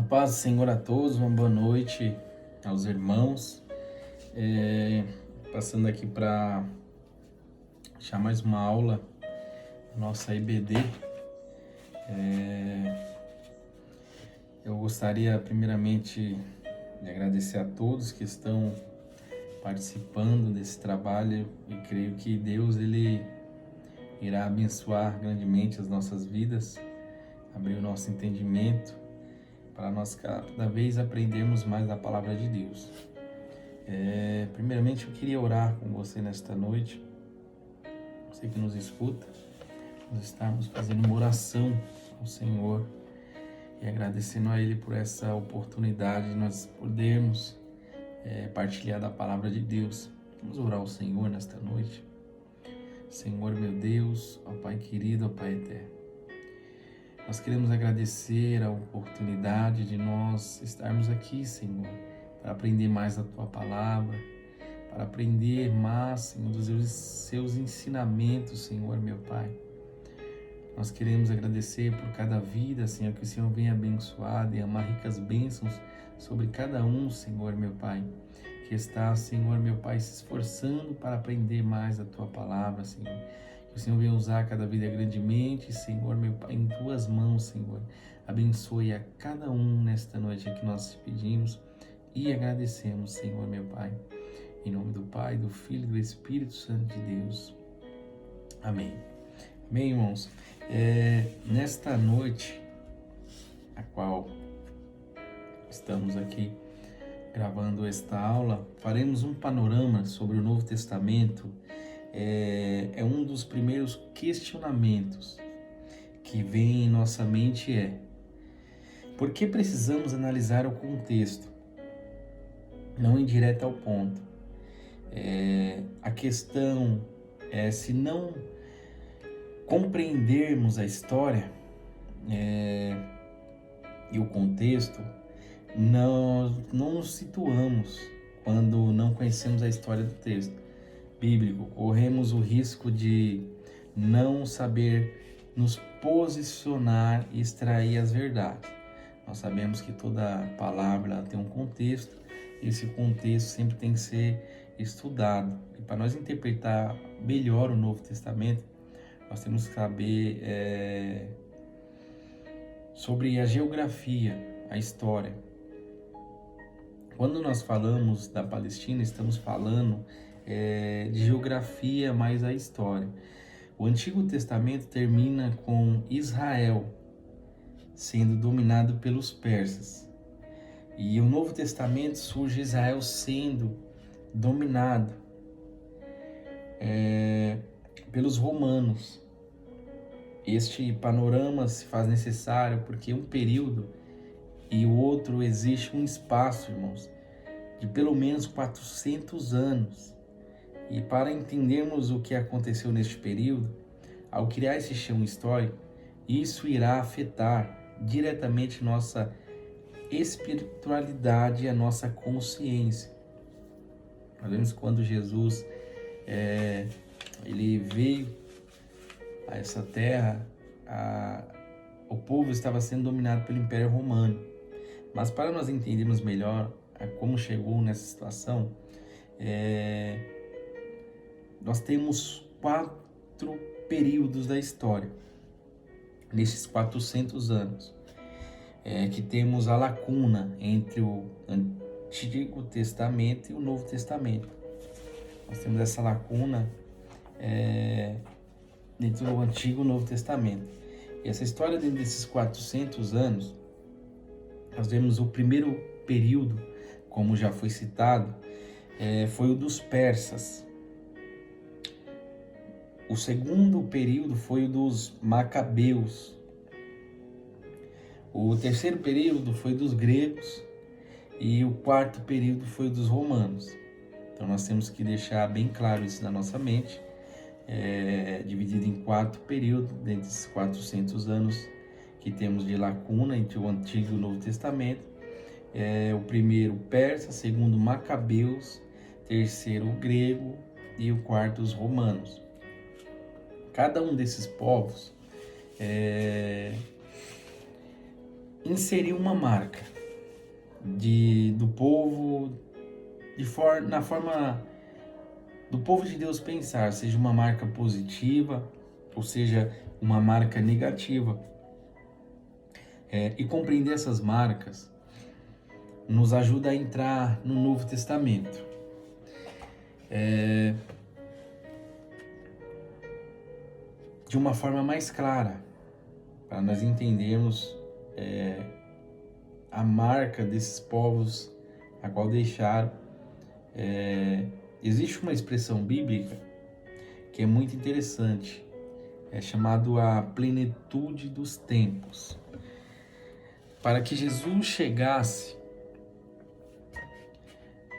Paz do Senhor a todos, uma boa noite aos irmãos. Passando aqui para deixar mais uma aula, nossa IBD. Eu gostaria primeiramente de agradecer a todos que estão participando desse trabalho e creio que Deus ele irá abençoar grandemente as nossas vidas, abrir o nosso entendimento para nós cada vez aprendermos mais da palavra de Deus. Primeiramente eu queria orar com você nesta noite, você que nos escuta, nós estamos fazendo uma oração ao Senhor e agradecendo a Ele por essa oportunidade de nós podermos partilhar da palavra de Deus. Vamos orar ao Senhor nesta noite. Senhor meu Deus, ó Pai querido, ó Pai eterno, nós queremos agradecer a oportunidade de nós estarmos aqui, Senhor, para aprender mais da Tua Palavra, para aprender mais, Senhor, dos Seus ensinamentos, Senhor, meu Pai. Nós queremos agradecer por cada vida, Senhor, que o Senhor venha abençoar e amar ricas bênçãos sobre cada um, Senhor, meu Pai, que está, Senhor, meu Pai, se esforçando para aprender mais da Tua Palavra, Senhor. Que o Senhor venha usar cada vida grandemente, Senhor, meu Pai, em Tuas mãos, Senhor. Abençoe a cada um nesta noite que nós te pedimos e agradecemos, Senhor, meu Pai. Em nome do Pai, do Filho e do Espírito Santo de Deus. Amém. Amém, irmãos? Nesta noite, a qual estamos aqui gravando esta aula, faremos um panorama sobre o Novo Testamento. É um dos primeiros questionamentos que vem em nossa mente por que precisamos analisar o contexto? Não ir direto ao ponto. A questão é, se não compreendermos a história e o contexto, nós não nos situamos quando não conhecemos a história do texto bíblico. Corremos o risco de não saber nos posicionar e extrair as verdades. Nós sabemos que toda palavra tem um contexto, e esse contexto sempre tem que ser estudado. E para nós interpretar melhor o Novo Testamento, nós temos que saber sobre a geografia, a história. Quando nós falamos da Palestina, estamos falando de geografia mais a história. O Antigo Testamento termina com Israel sendo dominado pelos persas. E o Novo Testamento surge Israel sendo dominado pelos romanos. Este panorama se faz necessário porque um período e o outro existe um espaço, irmãos, de pelo menos 400 anos. E para entendermos o que aconteceu neste período, ao criar esse chão histórico, isso irá afetar diretamente nossa espiritualidade e a nossa consciência. Nós vemos quando Jesus ele veio a essa terra, o povo estava sendo dominado pelo Império Romano. Mas para nós entendermos melhor como chegou nessa situação, nós temos 4 períodos da história, nesses 400 anos, que temos a lacuna entre o Antigo Testamento e o Novo Testamento. Nós temos essa lacuna entre o Antigo e o Novo Testamento. E essa história, dentro desses 400 anos, nós vemos o primeiro período, como já foi citado, foi o dos persas. O segundo período foi o dos macabeus. O terceiro período foi dos gregos e o quarto período foi dos romanos. Então nós temos que deixar bem claro isso na nossa mente, dividido em 4 períodos, dentro desses 400 anos que temos de lacuna entre o Antigo e o Novo Testamento. O primeiro persa, segundo macabeus, terceiro grego e o quarto os romanos. Cada um desses povos inseriu uma marca. do povo, na forma do povo de Deus pensar, seja uma marca positiva ou seja uma marca negativa. E compreender essas marcas nos ajuda a entrar no Novo Testamento. De uma forma mais clara, para nós entendermos a marca desses povos a qual deixaram. Existe uma expressão bíblica que é muito interessante, é chamado a plenitude dos tempos. Para que Jesus chegasse,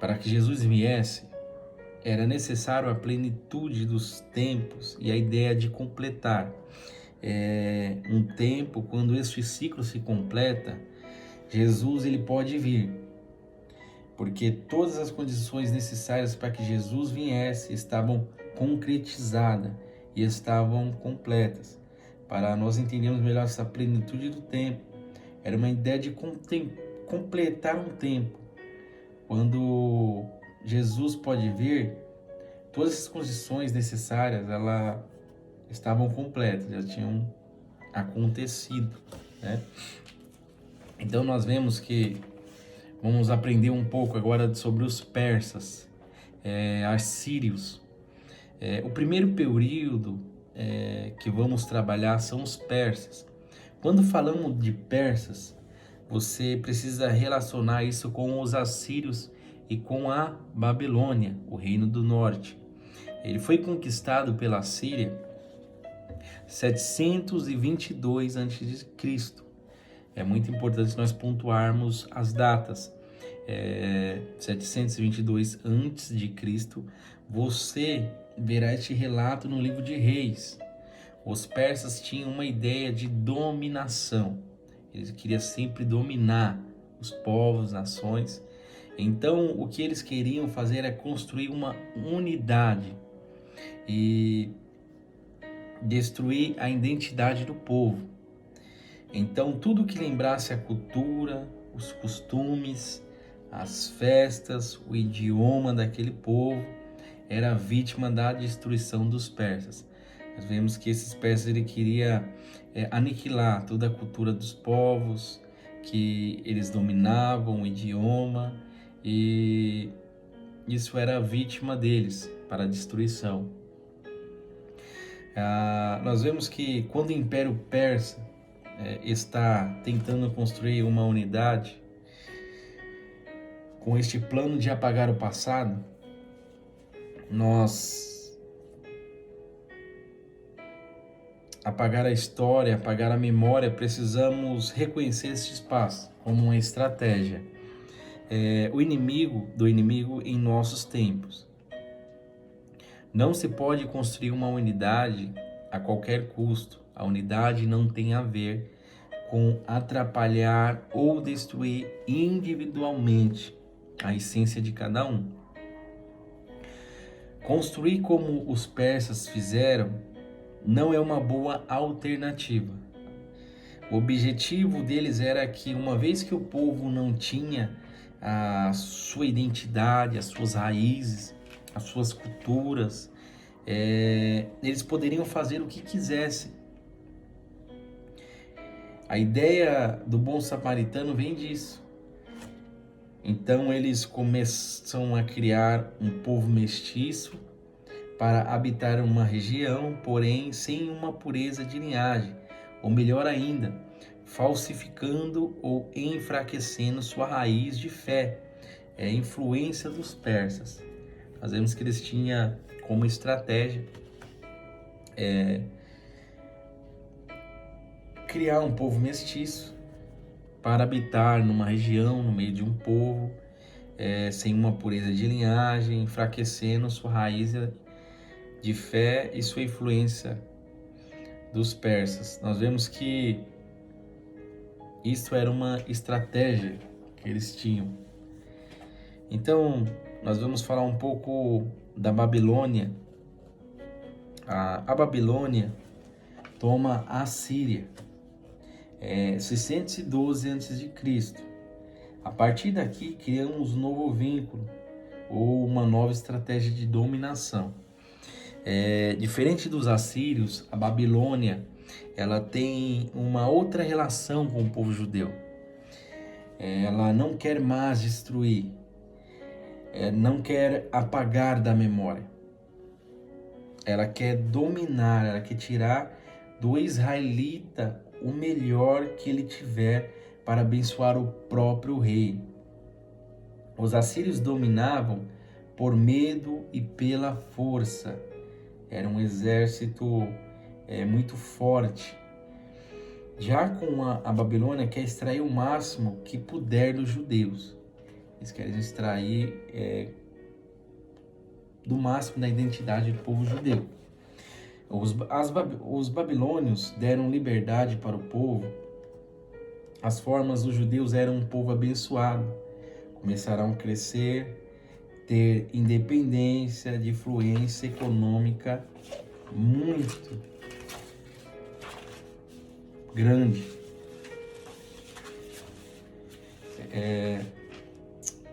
para que Jesus viesse, era necessário a plenitude dos tempos e a ideia de completar. Um tempo, quando este ciclo se completa, Jesus ele pode vir, porque todas as condições necessárias para que Jesus viesse estavam concretizadas e estavam completas. Para nós entendermos melhor essa plenitude do tempo, era uma ideia de completar um tempo. Quando Jesus pode vir, todas as condições necessárias elas estavam completas, já tinham acontecido, né? Então nós vemos que vamos aprender um pouco agora sobre os persas, assírios. O primeiro período que vamos trabalhar são os persas. Quando falamos de persas, você precisa relacionar isso com os assírios e com a Babilônia, o reino do norte. Ele foi conquistado pela Síria 722 a.C. É muito importante nós pontuarmos as datas. 722 a.C. Você verá este relato no livro de Reis. Os persas tinham uma ideia de dominação. Eles queriam sempre dominar os povos, nações. Então, o que eles queriam fazer era construir uma unidade e destruir a identidade do povo. Então, tudo que lembrasse a cultura, os costumes, as festas, o idioma daquele povo, era vítima da destruição dos persas. Nós vemos que esses persas ele queria aniquilar toda a cultura dos povos, que eles dominavam o idioma, e isso era vítima deles para a destruição. Nós vemos que quando o Império Persa está tentando construir uma unidade, com este plano de apagar o passado, apagar a história, apagar a memória, precisamos reconhecer esse espaço como uma estratégia. O inimigo do inimigo em nossos tempos. Não se pode construir uma unidade a qualquer custo. A unidade não tem a ver com atrapalhar ou destruir individualmente a essência de cada um. Construir como os persas fizeram não é uma boa alternativa. O objetivo deles era que, uma vez que o povo não tinha a sua identidade, as suas raízes, as suas culturas, eles poderiam fazer o que quisessem. A ideia do bom samaritano vem disso. Então eles começam a criar um povo mestiço para habitar uma região, porém sem uma pureza de linhagem, ou melhor ainda, falsificando ou enfraquecendo sua raiz de fé. A influência dos persas. Nós vemos que eles tinham como estratégia criar um povo mestiço para habitar numa região, no meio de um povo, sem uma pureza de linhagem, enfraquecendo sua raiz de fé e sua influência dos persas. Nós vemos que isso era uma estratégia que eles tinham. Então, nós vamos falar um pouco da Babilônia. A Babilônia toma a Síria, 612 a.C. A partir daqui, criamos um novo vínculo ou uma nova estratégia de dominação. Diferente dos assírios, a Babilônia ela tem uma outra relação com o povo judeu. Ela não quer mais destruir, não quer apagar da memória. Ela quer dominar, ela quer tirar do israelita o melhor que ele tiver para abençoar o próprio rei. Os assírios dominavam por medo e pela força. Era um exército muito forte. Já com a Babilônia quer extrair o máximo que puder dos judeus. Eles querem extrair do máximo da identidade do povo judeu. Os babilônios deram liberdade para o povo. As formas dos judeus eram um povo abençoado. Começaram a crescer, ter independência de influência econômica muito grande.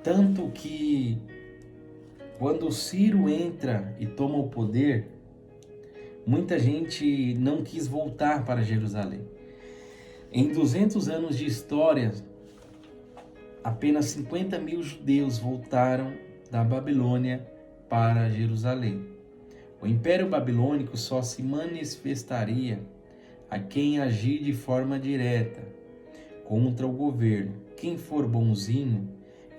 Tanto que quando Ciro entra e toma o poder, muita gente não quis voltar para Jerusalém. Em 200 anos de história, apenas 50 mil judeus voltaram da Babilônia para Jerusalém. O Império Babilônico só se manifestaria a quem agir de forma direta contra o governo. Quem for bonzinho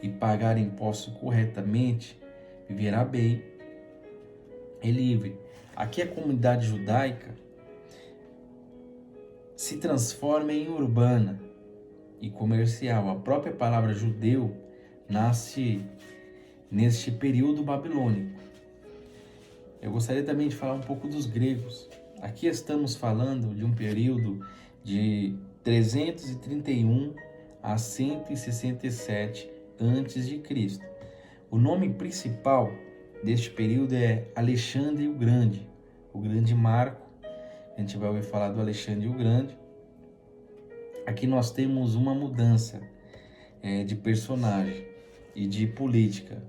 e pagar impostos corretamente, viverá bem e livre. Aqui a comunidade judaica se transforma em urbana e comercial. A própria palavra judeu nasce neste período babilônico. Eu gostaria também de falar um pouco dos gregos. Aqui estamos falando de um período de 331 a 167 a.C. O nome principal deste período é Alexandre o Grande Marco. A gente vai ouvir falar do Alexandre o Grande. Aqui nós temos uma mudança de personagem e de política.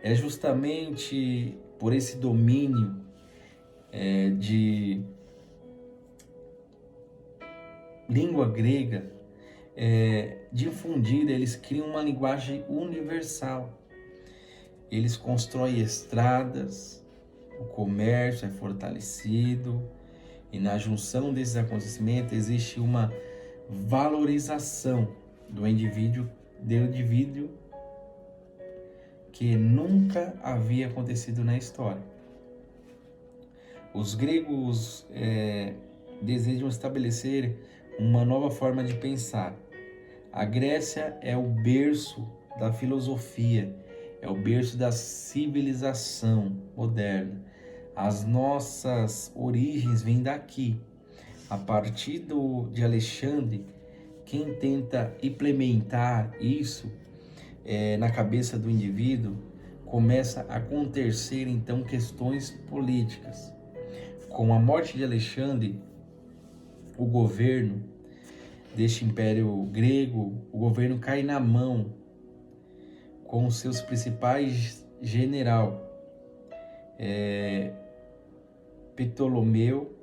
É justamente por esse domínio de língua grega difundida, eles criam uma linguagem universal. Eles constroem estradas, o comércio é fortalecido, e na junção desses acontecimentos existe uma valorização do indivíduo que nunca havia acontecido na história. Os gregos desejam estabelecer uma nova forma de pensar. A Grécia é o berço da filosofia, é o berço da civilização moderna. As nossas origens vêm daqui. A partir de Alexandre, quem tenta implementar isso na cabeça do indivíduo, começa a acontecer então questões políticas. Com a morte de Alexandre, o governo deste império grego, o governo cai na mão com seus principais generais, Ptolomeu,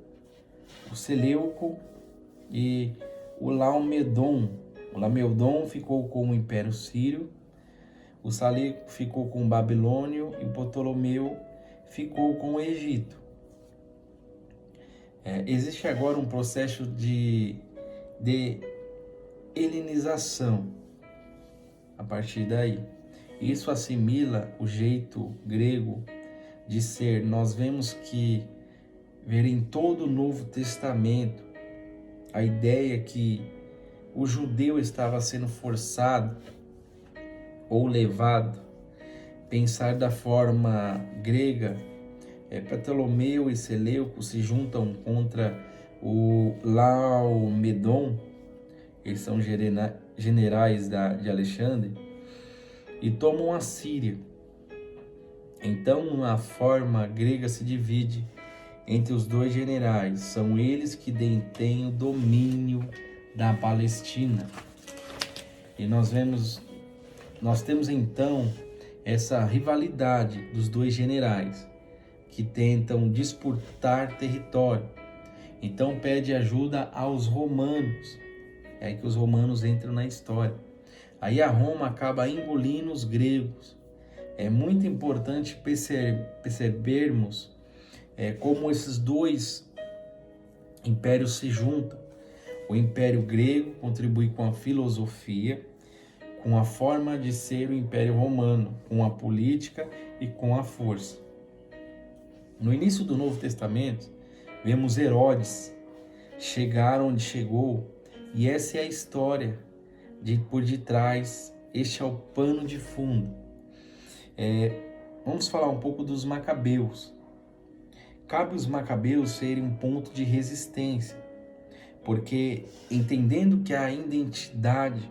o Seleuco e o Laomedon. O Laomedon ficou com o Império Sírio, o Seleuco ficou com o Babilônio e o Ptolomeu ficou com o Egito. Existe agora um processo de helenização a partir daí. Isso assimila o jeito grego de ser. Nós vemos que ver em todo o Novo Testamento a ideia que o judeu estava sendo forçado ou levado a pensar da forma grega. Ptolomeu e Seleuco se juntam contra o Laomedon, eles são generais de Alexandre, e tomam a Síria. Então a forma grega se divide entre os dois generais. São eles que detêm o domínio da Palestina. E nós temos então essa rivalidade dos dois generais que tentam disputar território. Então pede ajuda aos romanos. É aí que os romanos entram na história. Aí a Roma acaba engolindo os gregos. É muito importante percebermos como esses dois impérios se juntam. O Império Grego contribui com a filosofia, com a forma de ser o Império Romano, com a política e com a força. No início do Novo Testamento, vemos Herodes chegar onde chegou, e essa é a história por detrás. Este é o pano de fundo. Vamos falar um pouco dos Macabeus. Cabe os Macabeus serem um ponto de resistência, porque entendendo que a identidade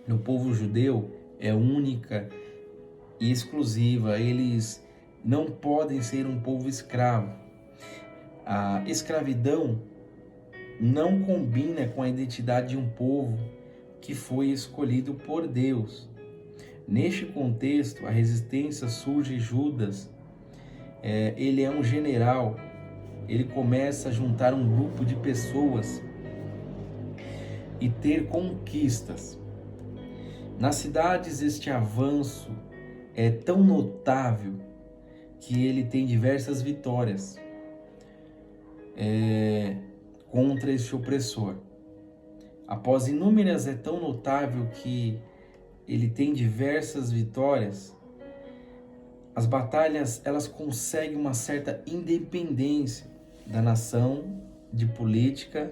no povo judeu é única e exclusiva, eles não podem ser um povo escravo. A escravidão não combina com a identidade de um povo que foi escolhido por Deus. Neste contexto, a resistência surge. Judas, ele é um general, ele começa a juntar um grupo de pessoas e ter conquistas. Nas cidades, este avanço é tão notável que ele tem diversas vitórias contra este opressor. Após inúmeras, é tão notável que ele tem diversas vitórias. As batalhas, elas conseguem uma certa independência da nação, de política,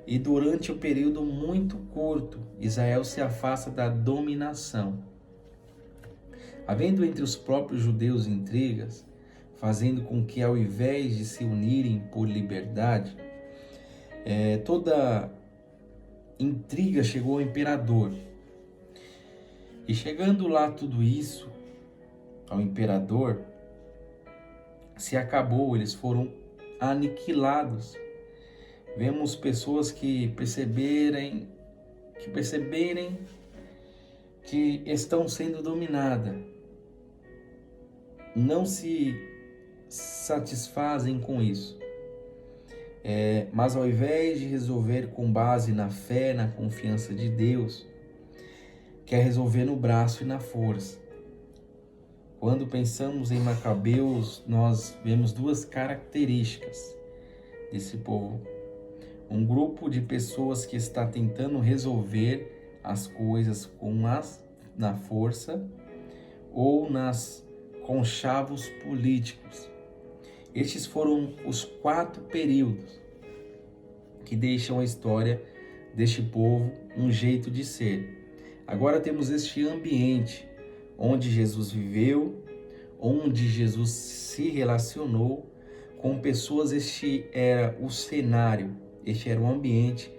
e durante um período muito curto, Israel se afasta da dominação. Havendo entre os próprios judeus intrigas, fazendo com que, ao invés de se unirem por liberdade, toda intriga chegou ao imperador. E chegando lá tudo isso ao imperador, se acabou, eles foram aniquilados. Vemos pessoas que perceberem que estão sendo dominadas, não se satisfazem com isso. Mas ao invés de resolver com base na fé, na confiança de Deus, quer resolver no braço e na força. Quando pensamos em Macabeus, nós vemos duas características desse povo. Um grupo de pessoas que está tentando resolver as coisas na força ou nas conchavos políticos. Estes foram os 4 períodos que deixam a história deste povo um jeito de ser. Agora temos este ambiente onde Jesus viveu, onde Jesus se relacionou com pessoas. Este era o cenário, este era o ambiente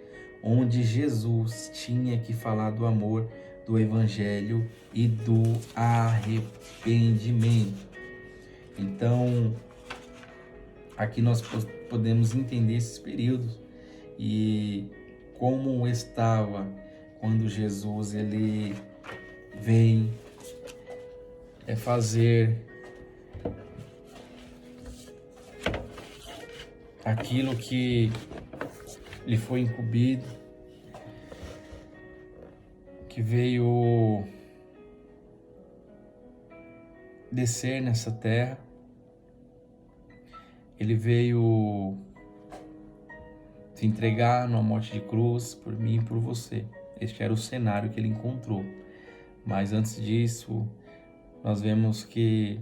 onde Jesus tinha que falar do amor, do evangelho e do arrependimento. Então, aqui nós podemos entender esses períodos e como estava quando Jesus ele vem fazer aquilo que lhe foi incumbido, que veio descer nessa terra. Ele veio se entregar numa morte de cruz por mim e por você. Este era o cenário que ele encontrou. Mas antes disso, nós vemos que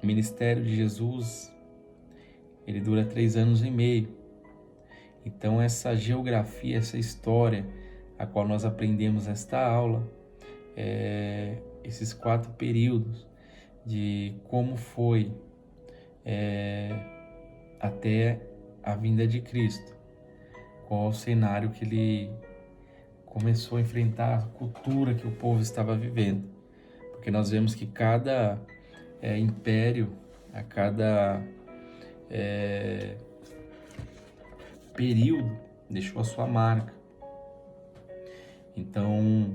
o ministério de Jesus, ele dura 3 anos e meio. Então essa geografia, essa história, a qual nós aprendemos nesta aula, esses 4 períodos de como foi até a vinda de Cristo, qual o cenário que ele começou a enfrentar, a cultura que o povo estava vivendo. Porque nós vemos que cada império, a cada período, deixou a sua marca. Então,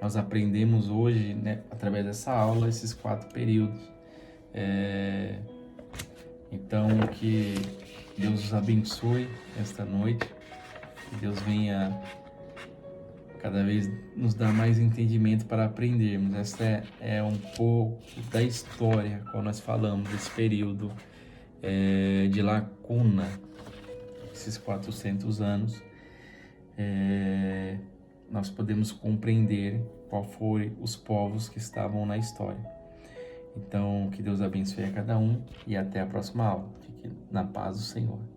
nós aprendemos hoje, né, através dessa aula, esses 4 períodos. Então, que Deus os abençoe esta noite, que Deus venha cada vez nos dar mais entendimento para aprendermos. Esta é um pouco da história, quando nós falamos desse período de lacuna, esses 400 anos, nós podemos compreender qual foram os povos que estavam na história. Então, que Deus abençoe a cada um e até a próxima aula. Fique na paz do Senhor.